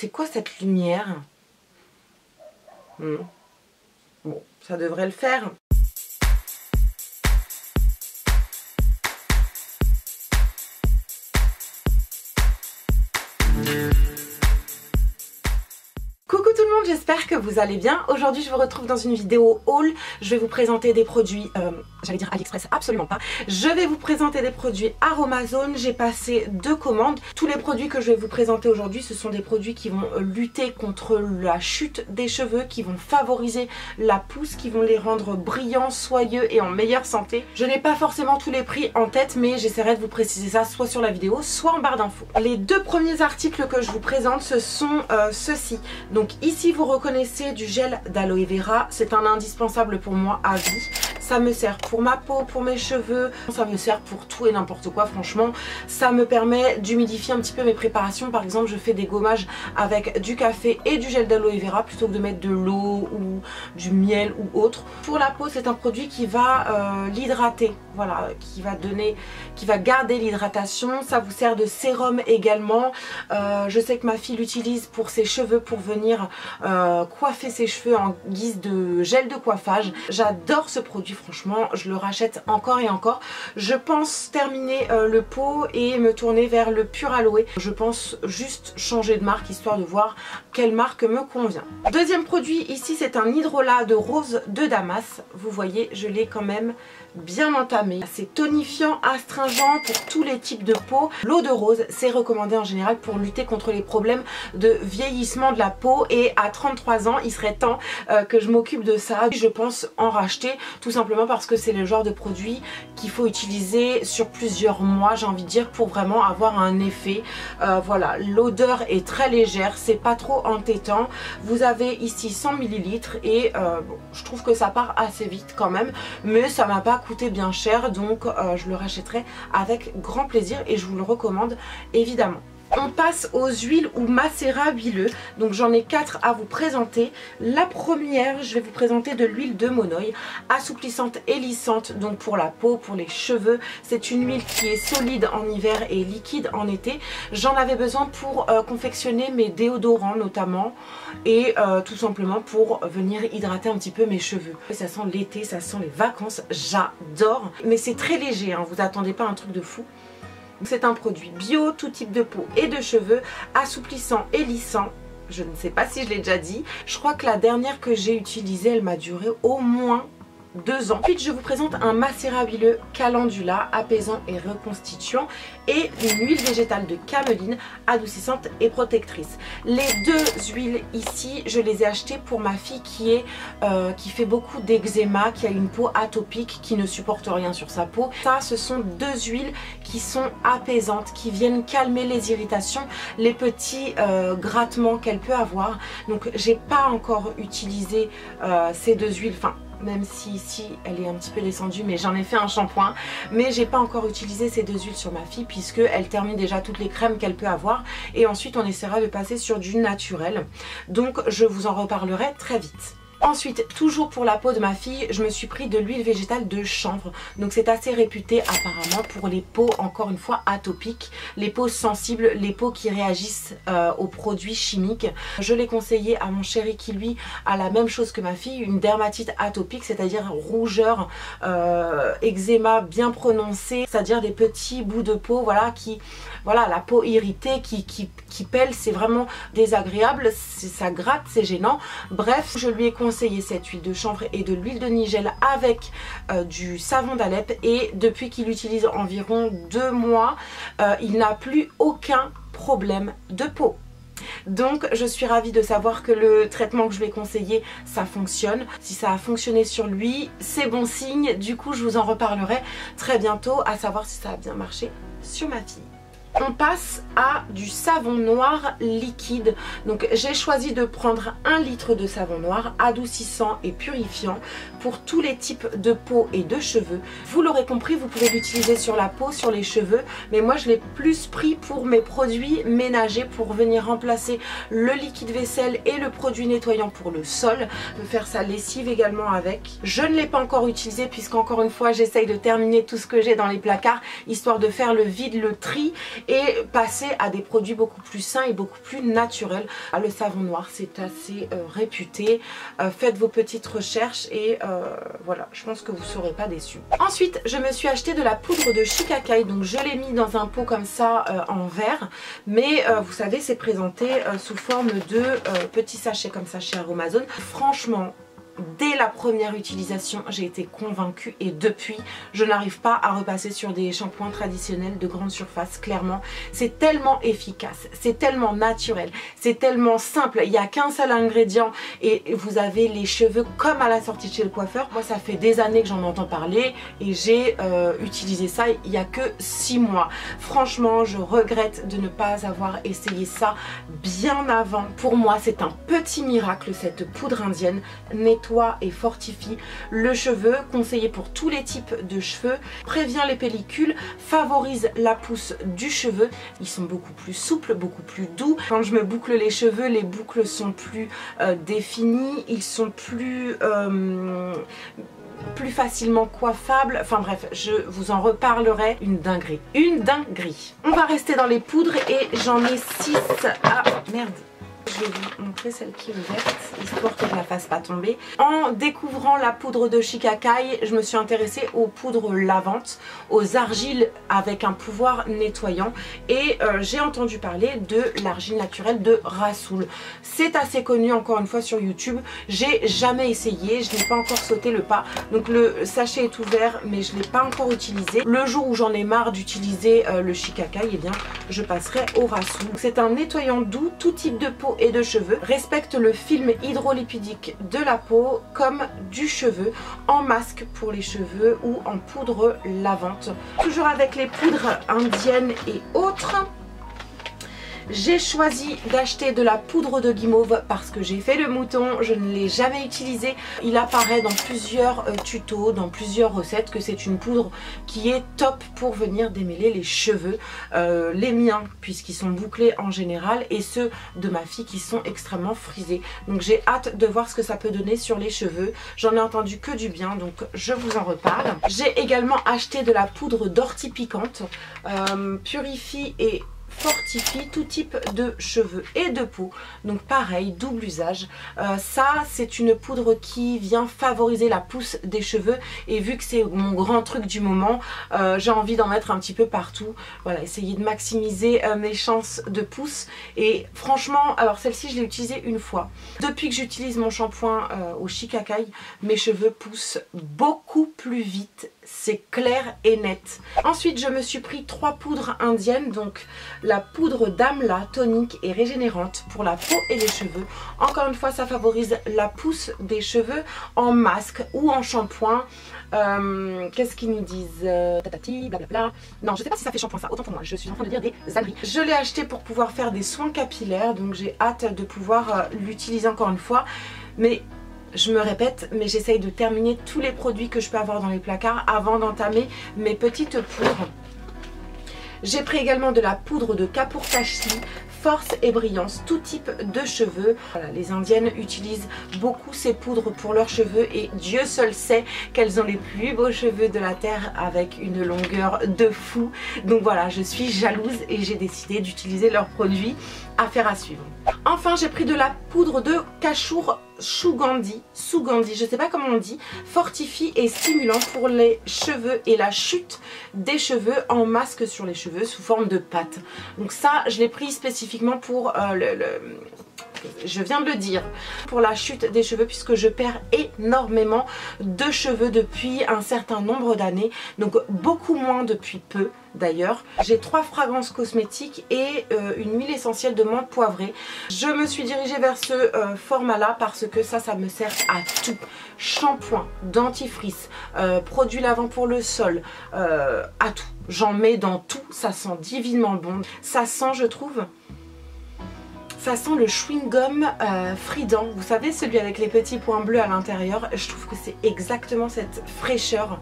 C'est quoi cette lumière? Bon, ça devrait le faire. Coucou tout le monde, j'espère que vous allez bien. Aujourd'hui je vous retrouve dans une vidéo haul. Je vais vous présenter des produits, j'allais dire AliExpress, absolument pas. Je vais vous présenter des produits Aromazone. J'ai passé 2 commandes. Tous les produits que je vais vous présenter aujourd'hui, ce sont des produits qui vont lutter contre la chute des cheveux, qui vont favoriser la pousse, qui vont les rendre brillants, soyeux et en meilleure santé. Je n'ai pas forcément tous les prix en tête, mais j'essaierai de vous préciser ça soit sur la vidéo, soit en barre d'infos. Les 2 premiers articles que je vous présente, ce sont ceux-ci. Donc ici vous reconnaissez du gel d'aloe vera, c'est un indispensable pour moi à vie. Ça me sert pour ma peau, pour mes cheveux, ça me sert pour tout et n'importe quoi franchement. Ça me permet d'humidifier un petit peu mes préparations. Par exemple je fais des gommages avec du café et du gel d'aloe vera plutôt que de mettre de l'eau ou du miel ou autre. Pour la peau c'est un produit qui va l'hydrater, voilà, qui va garder l'hydratation. Ça vous sert de sérum également. Je sais que ma fille l'utilise pour ses cheveux, pour venir coiffer ses cheveux en guise de gel de coiffage. J'adore ce produit, franchement je le rachète encore et encore. Je pense terminer le pot et me tourner vers le pur aloe. Je pense juste changer de marque histoire de voir quelle marque me convient. Deuxième produit ici, c'est un hydrolat de rose de Damas. Vous voyez, je l'ai quand même bien entamé. C'est tonifiant, astringent pour tous les types de peau. L'eau de rose, c'est recommandé en général pour lutter contre les problèmes de vieillissement de la peau, et à 33 ans il serait temps que je m'occupe de ça. Je pense en racheter tout simplement parce que c'est le genre de produit qu'il faut utiliser sur plusieurs mois, j'ai envie de dire, pour vraiment avoir un effet. Voilà, l'odeur est très légère, c'est pas trop entêtant. Vous avez ici 100 ml et bon, je trouve que ça part assez vite quand même, mais ça m'a pas coûté bien cher, donc je le rachèterai avec grand plaisir et je vous le recommande évidemment. On passe aux huiles ou macérats huileux. Donc j'en ai 4 à vous présenter. La première, je vais vous présenter de l'huile de Monoï, assouplissante et lissante, donc pour la peau, pour les cheveux. C'est une huile qui est solide en hiver et liquide en été. J'en avais besoin pour confectionner mes déodorants notamment, et tout simplement pour venir hydrater un petit peu mes cheveux. Ça sent l'été, ça sent les vacances, j'adore. Mais c'est très léger, hein, vous attendez pas un truc de fou. C'est un produit bio, tout type de peau et de cheveux, assouplissant et lissant. Je ne sais pas si je l'ai déjà dit. Je crois que la dernière que j'ai utilisée, elle m'a duré au moins 2 ans. Ensuite je vous présente un macérat huileux calendula, apaisant et reconstituant, et une huile végétale de cameline, adoucissante et protectrice. Les 2 huiles ici, je les ai achetées pour ma fille qui fait beaucoup d'eczéma, qui a une peau atopique, qui ne supporte rien sur sa peau. Ça, ce sont 2 huiles qui sont apaisantes, qui viennent calmer les irritations, les petits grattements qu'elle peut avoir. Donc j'ai pas encore utilisé ces 2 huiles, enfin même si ici elle est un petit peu descendue, mais j'en ai fait un shampoing. Mais j'ai pas encore utilisé ces 2 huiles sur ma fille puisque elle termine déjà toutes les crèmes qu'elle peut avoir, et ensuite on essaiera de passer sur du naturel. Donc je vous en reparlerai très vite. Ensuite, toujours pour la peau de ma fille, je me suis pris de l'huile végétale de chanvre. Donc c'est assez réputé apparemment pour les peaux, encore une fois, atopiques, les peaux sensibles, les peaux qui réagissent aux produits chimiques. Je l'ai conseillé à mon chéri qui lui a la même chose que ma fille, une dermatite atopique, c'est-à-dire rougeur, eczéma bien prononcé, c'est-à-dire des petits bouts de peau, voilà, voilà, la peau irritée qui pèle, c'est vraiment désagréable, ça gratte, c'est gênant. Bref, je lui ai conseillé cette huile de chanvre et de l'huile de nigel avec du savon d'Alep, et depuis qu'il l'utilise environ 2 mois, il n'a plus aucun problème de peau. Donc je suis ravie de savoir que le traitement que je lui ai conseillé, ça fonctionne. Si ça a fonctionné sur lui, c'est bon signe. Du coup je vous en reparlerai très bientôt, à savoir si ça a bien marché sur ma fille. On passe à du savon noir liquide. Donc j'ai choisi de prendre 1 litre de savon noir adoucissant et purifiant pour tous les types de peau et de cheveux. Vous l'aurez compris, vous pouvez l'utiliser sur la peau, sur les cheveux, mais moi je l'ai plus pris pour mes produits ménagers, pour venir remplacer le liquide vaisselle et le produit nettoyant pour le sol, de faire sa lessive également avec. Je ne l'ai pas encore utilisé puisqu'encore une fois j'essaye de terminer tout ce que j'ai dans les placards, histoire de faire le vide, le tri et passer à des produits beaucoup plus sains et beaucoup plus naturels. Le savon noir, c'est assez réputé. Faites vos petites recherches et voilà, je pense que vous ne serez pas déçus. Ensuite, je me suis acheté de la poudre de Shikakai, donc je l'ai mis dans un pot comme ça en verre, mais vous savez, c'est présenté sous forme de petits sachets comme ça chez Aromazone. Franchement, dès la première utilisation, j'ai été convaincue et depuis, je n'arrive pas à repasser sur des shampoings traditionnels de grande surface, clairement. C'est tellement efficace, c'est tellement naturel, c'est tellement simple. Il n'y a qu'un seul ingrédient et vous avez les cheveux comme à la sortie de chez le coiffeur. Moi, ça fait des années que j'en entends parler et j'ai utilisé ça il n'y a que 6 mois. Franchement, je regrette de ne pas avoir essayé ça bien avant. Pour moi, c'est un petit miracle, cette poudre indienne. Nettoie et fortifie le cheveu, conseillé pour tous les types de cheveux, prévient les pellicules, favorise la pousse du cheveu. Ils sont beaucoup plus souples, beaucoup plus doux. Quand je me boucle les cheveux, les boucles sont plus définies, ils sont plus facilement coiffables. Enfin bref, je vous en reparlerai. Une dinguerie. Une dinguerie. On va rester dans les poudres et j'en ai 6. Ah merde. Je vais vous montrer celle qui est ouverte, histoire que je ne la fasse pas tomber. En découvrant la poudre de Shikakai, je me suis intéressée aux poudres lavantes, aux argiles avec un pouvoir nettoyant. Et j'ai entendu parler de l'argile naturelle de Rasoul. C'est assez connu encore une fois sur YouTube. J'ai jamais essayé, je n'ai pas encore sauté le pas. Donc le sachet est ouvert, mais je ne l'ai pas encore utilisé. Le jour où j'en ai marre d'utiliser le Shikakai, eh bien, je passerai au Rasoul. C'est un nettoyant doux, tout type de peau et de cheveux, respecte le film hydrolipidique de la peau comme du cheveu, en masque pour les cheveux ou en poudre lavante. Toujours avec les poudres indiennes et autres. J'ai choisi d'acheter de la poudre de guimauve parce que j'ai fait le mouton, je ne l'ai jamais utilisé. Il apparaît dans plusieurs tutos, dans plusieurs recettes que c'est une poudre qui est top pour venir démêler les cheveux. Les miens puisqu'ils sont bouclés en général et ceux de ma fille qui sont extrêmement frisés. Donc j'ai hâte de voir ce que ça peut donner sur les cheveux. J'en ai entendu que du bien, donc je vous en reparle. J'ai également acheté de la poudre d'ortie piquante, purifie et fortifie tout type de cheveux et de peau, donc pareil, double usage. Ça c'est une poudre qui vient favoriser la pousse des cheveux et vu que c'est mon grand truc du moment, j'ai envie d'en mettre un petit peu partout. Voilà, essayer de maximiser mes chances de pousse. Et franchement, alors celle-ci je l'ai utilisée une fois. Depuis que j'utilise mon shampoing au Shikakai, mes cheveux poussent beaucoup plus vite, c'est clair et net. Ensuite je me suis pris 3 poudres indiennes, donc la poudre d'Amla tonique et régénérante pour la peau et les cheveux. Encore une fois, ça favorise la pousse des cheveux en masque ou en shampoing. Qu'est-ce qu'ils nous disent? Tatati, blablabla. Non, je sais pas si ça fait shampoing ça, autant pour moi, je suis en train de dire des âneries. Je l'ai acheté pour pouvoir faire des soins capillaires, donc j'ai hâte de pouvoir l'utiliser encore une fois. Mais je me répète, mais j'essaye de terminer tous les produits que je peux avoir dans les placards avant d'entamer mes petites poudres. J'ai pris également de la poudre de Kapurtashi, force et brillance, tout type de cheveux. Voilà, les indiennes utilisent beaucoup ces poudres pour leurs cheveux et Dieu seul sait qu'elles ont les plus beaux cheveux de la terre avec une longueur de fou. Donc voilà, je suis jalouse et j'ai décidé d'utiliser leurs produits. Affaire à suivre. Enfin, j'ai pris de la poudre de Kashour Sugandhi, je sais pas comment on dit, fortifie et stimulant pour les cheveux et la chute des cheveux en masque sur les cheveux sous forme de pâte. Donc ça, je l'ai pris spécifiquement pour je viens de le dire, pour la chute des cheveux puisque je perds énormément de cheveux depuis un certain nombre d'années, donc beaucoup moins depuis peu d'ailleurs. J'ai 3 fragrances cosmétiques et une huile essentielle de menthe poivrée. Je me suis dirigée vers ce format là parce que ça me sert à tout. Shampoing, dentifrice, produit lavant pour le sol, à tout. J'en mets dans tout, ça sent divinement bon. Ça sent, je trouve, ça sent le chewing-gum Frident, vous savez, celui avec les petits points bleus à l'intérieur. Je trouve que c'est exactement cette fraîcheur.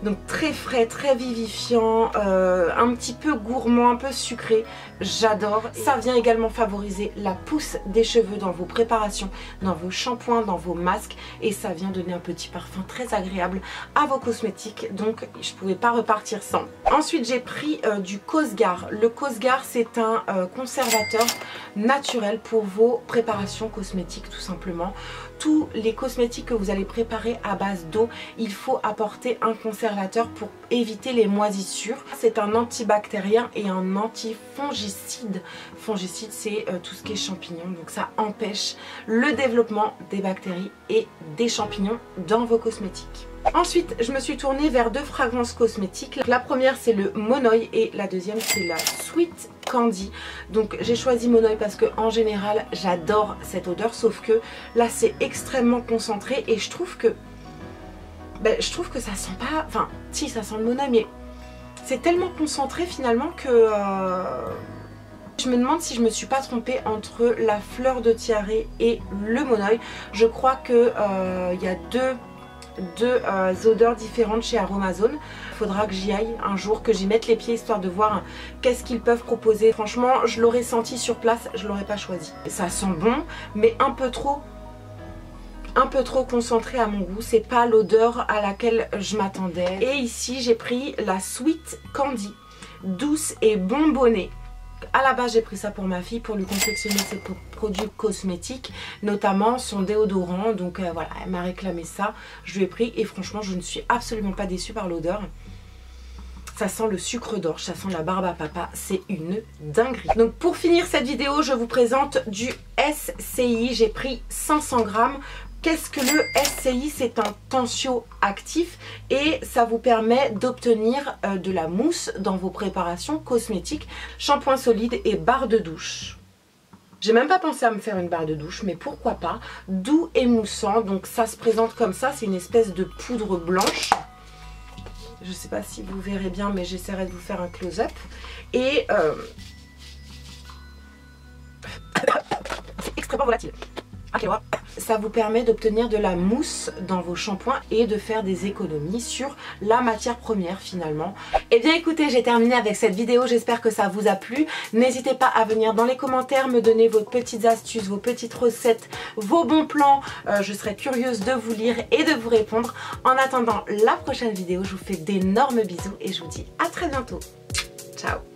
Donc très frais, très vivifiant, un petit peu gourmand, un peu sucré, j'adore. Ça vient également favoriser la pousse des cheveux dans vos préparations, dans vos shampoings, dans vos masques, et ça vient donner un petit parfum très agréable à vos cosmétiques, donc je pouvais pas repartir sans. Ensuite j'ai pris du Cosgar. Le Cosgar c'est un conservateur naturel pour vos préparations cosmétiques tout simplement. Tous les cosmétiques que vous allez préparer à base d'eau, il faut apporter un conservateur pour éviter les moisissures. C'est un antibactérien et un antifongicide. Fongicide, c'est tout ce qui est champignons, donc ça empêche le développement des bactéries et des champignons dans vos cosmétiques. Ensuite, je me suis tournée vers deux fragrances cosmétiques. La première, c'est le Monoï et la deuxième, c'est la Sweet Candy. Donc j'ai choisi Monoï parce que en général, j'adore cette odeur, sauf que là, c'est extrêmement concentré et je trouve que ça sent pas... Enfin, si, ça sent le Monoï, mais c'est tellement concentré finalement que... Je me demande si je me suis pas trompée entre la fleur de tiare et le Monoï. Je crois que y a deux odeurs différentes chez Aromazone. Il faudra que j'y aille un jour, que j'y mette les pieds histoire de voir qu'est-ce qu'ils peuvent proposer. Franchement, je l'aurais senti sur place, je l'aurais pas choisi. Ça sent bon, mais un peu trop concentré à mon goût. C'est pas l'odeur à laquelle je m'attendais. Et ici, j'ai pris la Sweet Candy, douce et bonbonnée. À la base j'ai pris ça pour ma fille pour lui confectionner ses produits cosmétiques, notamment son déodorant, donc voilà, elle m'a réclamé ça, je lui ai pris et franchement je ne suis absolument pas déçue par l'odeur. Ça sent le sucre d'orge, ça sent la barbe à papa, c'est une dinguerie. Donc pour finir cette vidéo, je vous présente du SCI, j'ai pris 500 grammes. Qu'est-ce que le SCI? C'est un tensioactif et ça vous permet d'obtenir de la mousse dans vos préparations cosmétiques, shampoing solide et barre de douche. J'ai même pas pensé à me faire une barre de douche, mais pourquoi pas. Doux et moussant, donc ça se présente comme ça, c'est une espèce de poudre blanche. Je sais pas si vous verrez bien, mais j'essaierai de vous faire un close-up. Et c'est extrêmement volatile. Ça vous permet d'obtenir de la mousse dans vos shampoings et de faire des économies sur la matière première finalement. Et bien écoutez, j'ai terminé avec cette vidéo, j'espère que ça vous a plu. N'hésitez pas à venir dans les commentaires me donner vos petites astuces, vos petites recettes, vos bons plans. Je serai curieuse de vous lire et de vous répondre. En attendant la prochaine vidéo, je vous fais d'énormes bisous et je vous dis à très bientôt. Ciao!